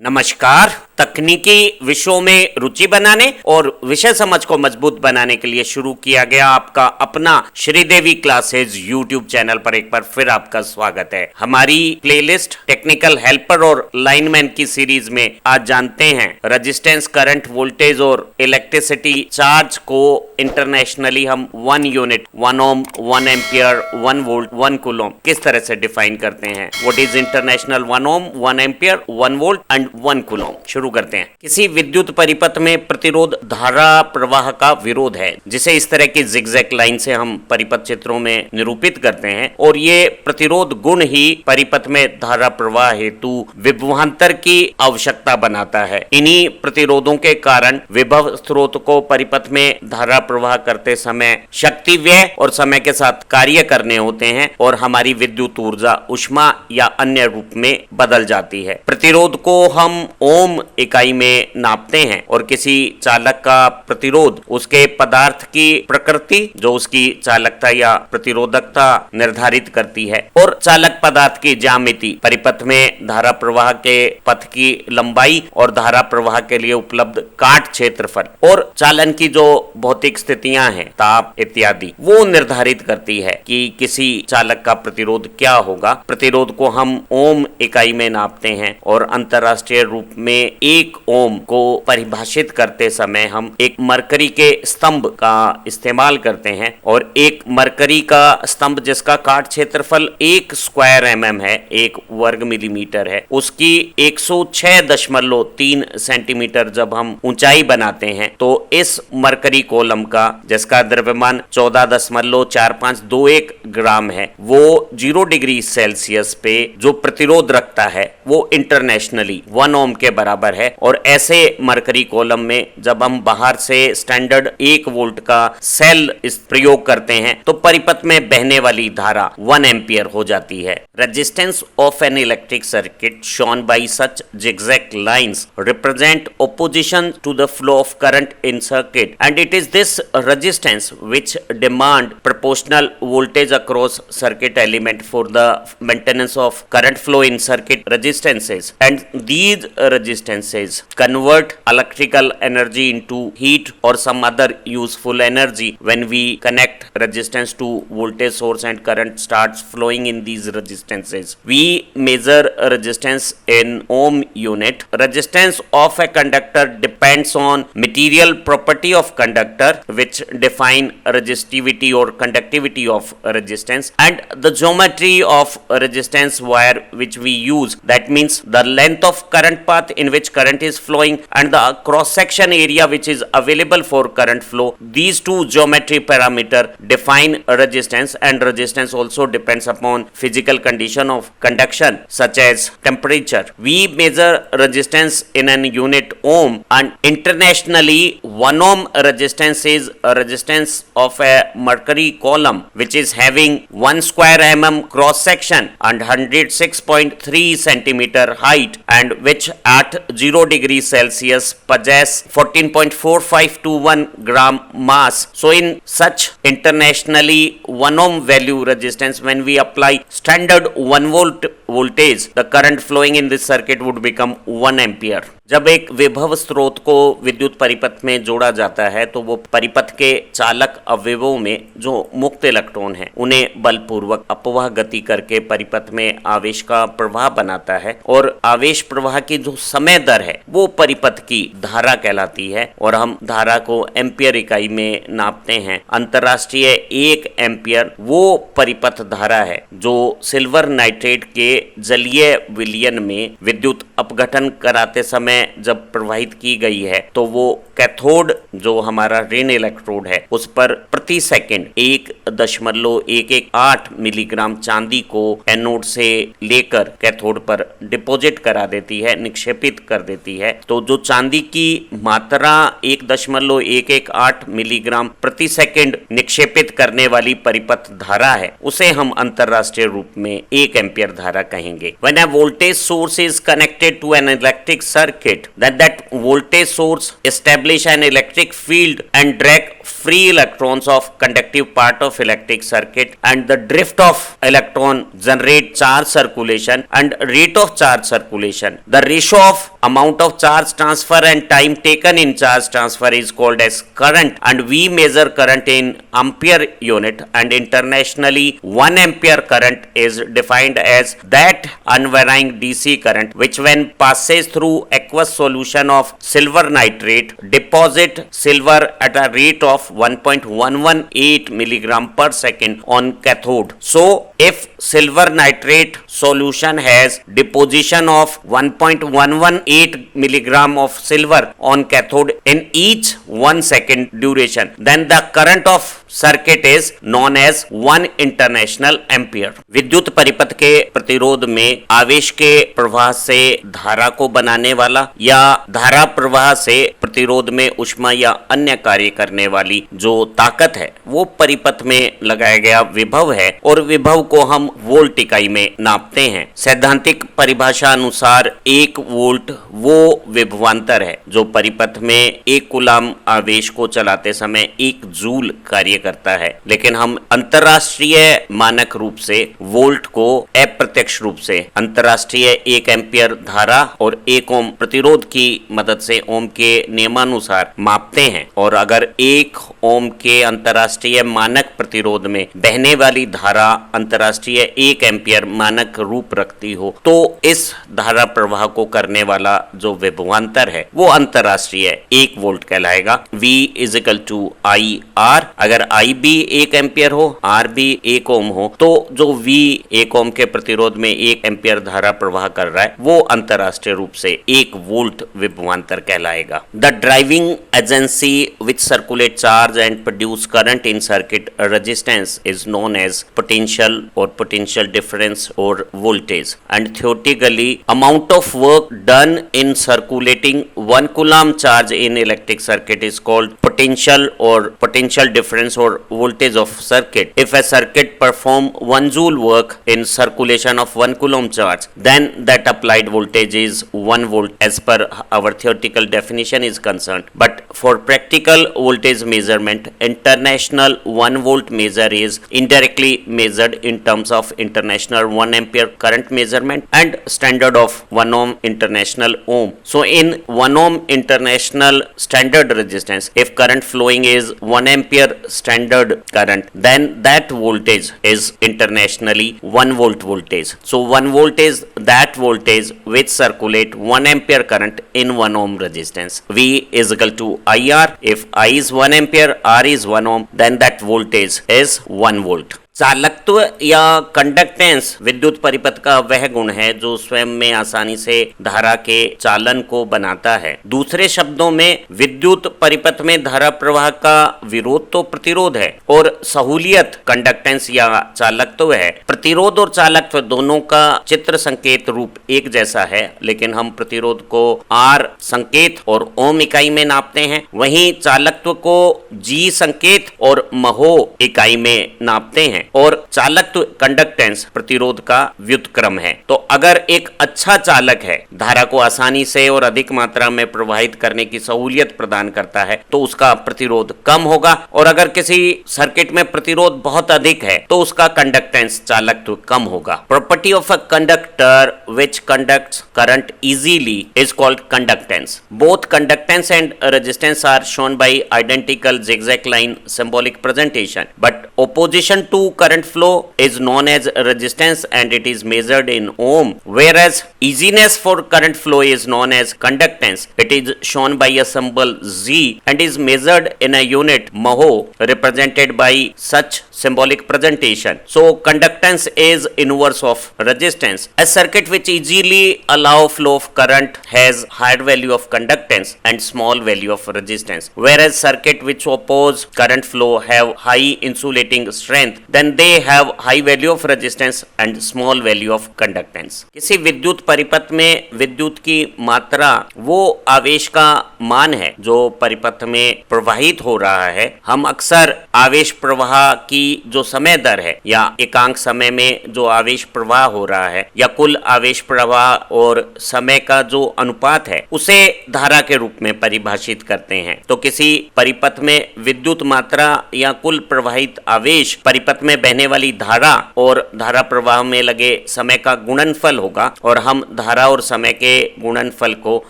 नमस्कार। तकनीकी विषयों में रुचि बनाने और विषय समझ को मजबूत बनाने के लिए शुरू किया गया आपका अपना श्रीदेवी क्लासेज यूट्यूब चैनल पर एक बार फिर आपका स्वागत है। हमारी प्लेलिस्ट टेक्निकल हेल्पर और लाइनमैन की सीरीज में आज जानते हैं रेजिस्टेंस, करंट, वोल्टेज और इलेक्ट्रिसिटी चार्ज को इंटरनेशनली हम 1 unit, 1 ohm, 1 ampere, 1 volt, 1 coulomb किस तरह से डिफाइन करते हैं। What is international 1 ohm, 1 ampere, 1 volt and 1 coulomb. शुरू करते हैं। किसी विद्युत परिपथ में प्रतिरोध धारा प्रवाह का विरोध है, जिसे इस तरह की जिगजैग लाइन से हम परिपथ चित्रों में निरूपित करते हैं और ये प्रतिरोध गुण ही परिपथ में धारा प्रवाह हेतु विभवांतर की आवश्यकता बनाता है। इन्हीं प्रतिरोधों के कारण विभव स्रोत को परिपथ में धारा प्रवाह करते समय शक्ति व्यय और समय के साथ कार्य करने होते हैं और हमारी विद्युत ऊर्जा ऊष्मा या अन्य रूप में बदल जाती है। प्रतिरोध को हम ओम इकाई में नापते हैं और किसी चालक का प्रतिरोध उसके पदार्थ की प्रकृति, जो उसकी चालकता या प्रतिरोधकता निर्धारित करती है, और चालक पदार्थ की ज्यामिति, परिपथ में धारा प्रवाह के पथ की लंबाई और धारा प्रवाह के लिए उपलब्ध काट क्षेत्रफल और चालन की जो भौतिक स्थितियां हैं, ताप इत्यादि, वो निर्धारित करती है कि किसी चालक का प्रतिरोध क्या होगा। प्रतिरोध को हम ओम इकाई में नापते हैं और अंतरराष्ट्रीय रूप में 1 ओम को परिभाषित करते समय हम एक मरकरी के स्तंभ का इस्तेमाल करते हैं और एक मरकरी का स्तंभ जिसका काट क्षेत्रफल 1 स्क्वायर mm है, 1 वर्ग मिलीमीटर है, उसकी 106.3 सेंटीमीटर जब हम ऊंचाई बनाते हैं तो इस मरकरी कॉलम का, जिसका द्रव्यमान 14.4521 ग्राम है, वो 0 डिग्री सेल्सियस पे जो प्रतिरोध रखता है वो इंटरनेशनली 1 ओम के बराबर है। और ऐसे मरकरी कॉलम में जब हम बाहर से स्टैंडर्ड 1 वोल्ट का सेल इस प्रयोग करते हैं तो परिपथ में बहने वाली धारा 1 एम्पियर हो जाती है। Resistance of an electric circuit shown by such zigzag lines represent opposition to the flow of current in circuit, and it is this resistance which demand proportional voltage across circuit element for the maintenance of current flow in circuit resistances, and these resistances convert electrical energy into heat or some other useful energy. When we connect resistance to voltage source and current starts flowing in these resistances, we measure resistance in ohm unit. Resistance of a conductor depends on material property of conductor, which define resistivity or conductivity of resistance, and the geometry of resistance wire which we use. That means the length of current path in which current is flowing and the cross section area which is available for current flow. These two geometry parameter define resistance, and resistance also depends upon physical condition of conduction such as temperature. We measure resistance in an unit ohm, and internationally 1 ohm resistance is a resistance of a mercury column which is having 1 square mm cross section and 106.3 centimeter height, and which at 0 degree Celsius possess 14.4521 gram mass. So in such internationally 1 ohm value resistance, when we apply standard 1 volt voltage, the current flowing in this circuit would become 1 ampere. जब एक विभव स्रोत को विद्युत परिपथ में जोड़ा जाता है तो वो परिपथ के चालक अवयवों में जो मुक्त इलेक्ट्रॉन हैं उन्हें बलपूर्वक अपवाह गति करके परिपथ में आवेश का प्रवाह बनाता है, और आवेश प्रवाह की जो समय दर है वो परिपथ की धारा कहलाती है और हम धारा को एम्पियर इकाई में नापते हैं। अंतरराष्ट्रीय 1 एम्पियर वो परिपथ धारा है जो सिल्वर नाइट्रेट के जलीय विलयन में विद्युत अपघटन कराते समय जब प्रवाहित की गई है तो वो कैथोड, जो हमारा ऋण इलेक्ट्रोड है, उस पर प्रति सेकंड 1.118 मिलीग्राम चांदी को एनोड से लेकर कैथोड पर डिपॉजिट करा देती है, निक्षेपित कर देती है। तो जो चांदी की मात्रा 1.118 मिलीग्राम प्रति सेकंड निक्षेपित करने वाली परिपथ धारा है, उसे हम अंतरराष्ट्रीय रूप में 1 एम्पियर धारा कहेंगे। When a voltage source is connected to an electric circuit, then that voltage source establish an electric field and drag free electrons of conductive part of electric circuit and the drift of electron generate charge circulation and rate of charge circulation. The ratio of amount of charge transfer and time taken in charge transfer is called as current, and we measure current in ampere unit, and internationally 1 ampere current is defined as that unvarying DC current which when passes through aqueous solution of silver nitrate deposit silver at a rate of 1.118 milligram per second on cathode. So if silver nitrate solution has deposition of 1.118 milligram of silver on cathode in each 1 second duration, then the current of circuit is known as 1 international ampere. विद्युत परिपथ के प्रतिरोध में आवेश के प्रवाह से धारा को बनाने वाला या धारा प्रवाह से प्रतिरोध में ऊष्मा या अन्य कार्य करने वाली जो ताकत है वो परिपथ में लगाया गया विभव है, और विभव को हम वोल्ट इकाई में नापते हैं। सैद्धांतिक परिभाषा अनुसार 1 वोल्ट वो विभवांतर है जो परिपथ में 1 कूलाम आवेश को चलाते समय 1 जूल कार्य करता है, लेकिन हम अंतरराष्ट्रीय मानक रूप से वोल्ट को अप्रत्यक्ष रूप से अंतरराष्ट्रीय 1 एम्पियर धारा और 1 ओम प्रतिरोध की मदद से ओम के नियमानुसार मापते हैं। और अगर 1 ओम के अंतरराष्ट्रीय मानक प्रतिरोध में बहने वाली धारा अंतरराष्ट्रीय 1 एम्पियर मानक रूप रखती हो तो इस धारा प्रवाह को करने वाला जो विभवांतर है वो अंतरराष्ट्रीय 1 वोल्ट कहलाएगा। V is equal to IR। अगर I भी 1 एम्पियर हो, R भी 1 ओम हो, तो जो V 1 ओम के प्रतिरोध में 1 एम्पियर धारा प्रवाह कर रहा है वो अंतरराष्ट्रीय रूप से 1 वोल्ट विभवांतर कहलाएगा। The driving agency which circulate charge and produce current in circuit resistance is known as potential और पोटेंशियल डिफरेंस और voltage, and theoretically amount of work done in circulating 1 coulomb charge in electric circuit is called potential or potential difference or voltage of circuit. If a circuit perform 1 joule work in circulation of 1 coulomb charge, then that applied voltage is 1 volt as per our theoretical definition is concerned. But for practical voltage measurement, international 1 volt measure is indirectly measured in terms of international 1 ampere current measurement and standard of 1 ohm international ohm. So in 1 ohm international standard resistance, if current flowing is 1 ampere standard current, then that voltage is internationally 1 volt voltage. So 1 volt is that voltage which circulate 1 ampere current in 1 ohm resistance. V is equal to IR. If I is 1 ampere, R is 1 ohm, then that voltage is 1 volt. चालकत्व या conductance विद्युत परिपथ का वह गुण है जो स्वयं में आसानी से धारा के चालन को बनाता है। दूसरे शब्दों में विद्युत परिपथ में धारा प्रवाह का विरोध तो प्रतिरोध है और सहूलियत कंडक्टेंस या चालकत्व है। प्रतिरोध और चालकत्व दोनों का चित्र संकेत रूप एक जैसा है, लेकिन हम प्रतिरोध को R संकेत और ओम इकाई में नापते हैं, वहीं चालकत्व को G संकेत और महो इकाई में नापते हैं। और चालकत्व कंडक्टेंस प्रतिरोध का व्युत्क्रम है। तो अगर एक अच्छा चालक है, धारा को आसानी से और अधिक मात्रा में प्रवाहित करने की सहूलियत प्रदान करता है, तो उसका प्रतिरोध कम होगा, और अगर किसी सर्किट में प्रतिरोध बहुत अधिक है तो उसका कंडक्टेंस चालकत्व कम होगा। Property of a conductor which conducts current easily is called conductance. Both conductance and resistance R shown by identical zigzag line symbolic presentation, but opposition to current flow is known as resistance and it is measured in ohm, whereas easiness for current flow is known as conductance. It is shown by a symbol Z and is measured in a unit mho represented by such symbolic presentation. So conductance is inverse of resistance. A circuit which easily allow flow of current has higher value of conductance and small value of resistance, whereas circuit which oppose current flow have high insulating strength, then they have high value of resistance and small value of conductance. किसी विद्युत परिपथ में विद्युत की मात्रा वो आवेश का मान है जो परिपथ में प्रवाहित हो रहा है, हम अक्सर आवेश प्रवाह की जो समय दर है या एकांक समय में जो आवेश प्रवाह हो रहा है या कुल आवेश प्रवाह और समय का जो अनुपात है उसे धारा के रूप में परिभाषित करते हैं। तो किसी परिपथ में विद्युत मात्रा या कुल प्रवाहित आवेश परिपथ में बहने वाली धारा और धारा प्रवाह में लगे समय का गुणनफल होगा और हम धारा और समय के गुणनफल को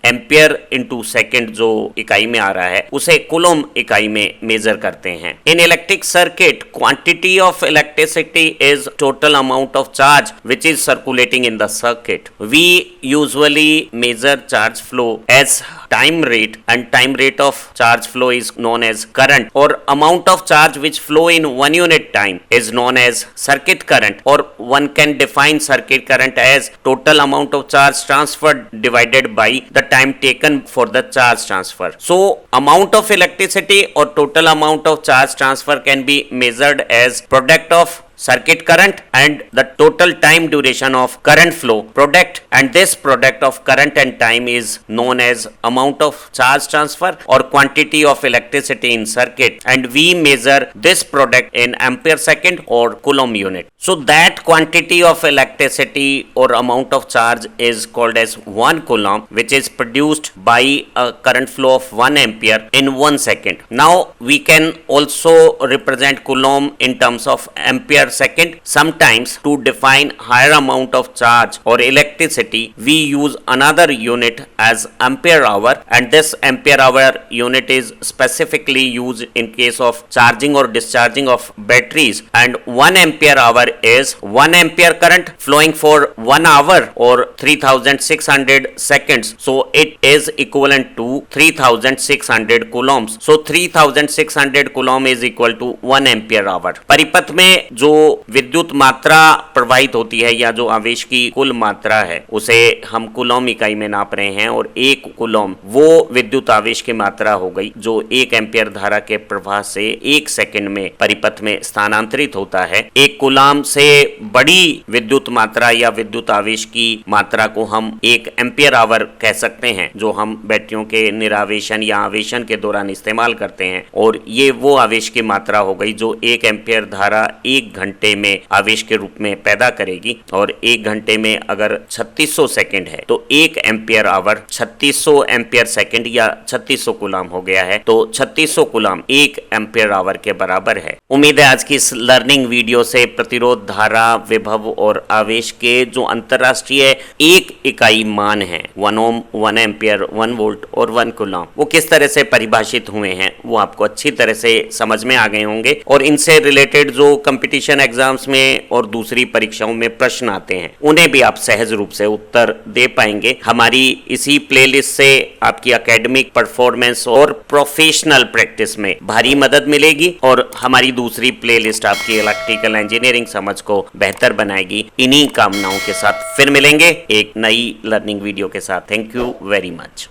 एम्पियर इंटू सेकेंड जो इकाई में आ रहा है उसे कूलम इकाई में मेजर करते हैं। In electric circuit quantity of electricity is total amount of charge which is circulating in the circuit. We usually measure charge flow as time rate and time rate of charge flow is known as current, or amount of charge which flow in 1 unit time is known as circuit current, or one can define circuit current as total amount of charge transferred divided by the time taken for the charge transfer. So amount of electricity or total amount of charge transfer can be measured as product of circuit current and the total time duration of current flow product, and this product of current and time is known as amount of charge transfer or quantity of electricity in circuit, and we measure this product in ampere second or coulomb unit. So that quantity of electricity or amount of charge is called as 1 coulomb, which is produced by a current flow of 1 ampere in 1 second. Now we can also represent coulomb in terms of ampere second. Sometimes to define higher amount of charge or electricity we use another unit as ampere hour, and this ampere hour unit is specifically used in case of charging or discharging of batteries, and 1 ampere hour is 1 ampere current flowing for 1 hour or 3600 seconds, so it is equivalent to 3600 coulombs. So 3600 coulomb is equal to 1 ampere hour. परिपथ में जो विद्युत मात्रा प्रवाहित होती है या जो आवेश की कुल मात्रा है उसे हम कूलम इकाई में नाप रहे हैं, और 1 कूलम वो विद्युत आवेश की मात्रा हो गई जो 1 एम्पियर धारा के प्रवाह से 1 सेकंड में परिपथ में स्थानांतरित होता है। 1 कूलम से बड़ी विद्युत मात्रा या विद्युत आवेश की मात्रा को हम 1 एम्पियर आवर कह सकते हैं, जो हम बैटरियों के निरावेशन या आवेशन के दौरान इस्तेमाल करते हैं, और ये वो आवेश की मात्रा हो गई जो 1 एम्पियर धारा 1 घंटे में आवेश के रूप में पैदा करेगी। और 1 घंटे में अगर 3600 सेकंड है तो 1 एम्पियर आवर 3600 एम्पियर सेकंड या 3600 कूलम हो गया है, तो 3600 कूलम 1 एम्पियर आवर के बराबर है। उम्मीद है आज की इस लर्निंग वीडियो से प्रतिरोध, धारा, विभव और आवेश के जो अंतरराष्ट्रीय एक इकाई मान है 1 ओम, 1 एम्पियर, 1 वोल्ट और 1 कूलम, वो किस तरह से परिभाषित हुए हैं वो आपको अच्छी तरह से समझ में आ गए होंगे, और इनसे रिलेटेड जो कंपटीशन एग्जाम्स में और दूसरी परीक्षाओं में प्रश्न आते हैं उन्हें भी आप सहज रूप से उत्तर दे पाएंगे। हमारी इसी प्लेलिस्ट से आपकी एकेडमिक परफॉर्मेंस और प्रोफेशनल प्रैक्टिस में भारी मदद मिलेगी, और हमारी दूसरी प्लेलिस्ट आपकी इलेक्ट्रिकल इंजीनियरिंग समझ को बेहतर बनाएगी। इन्हीं कामनाओं के साथ फिर मिलेंगे एक नई लर्निंग वीडियो के साथ। Thank you very much.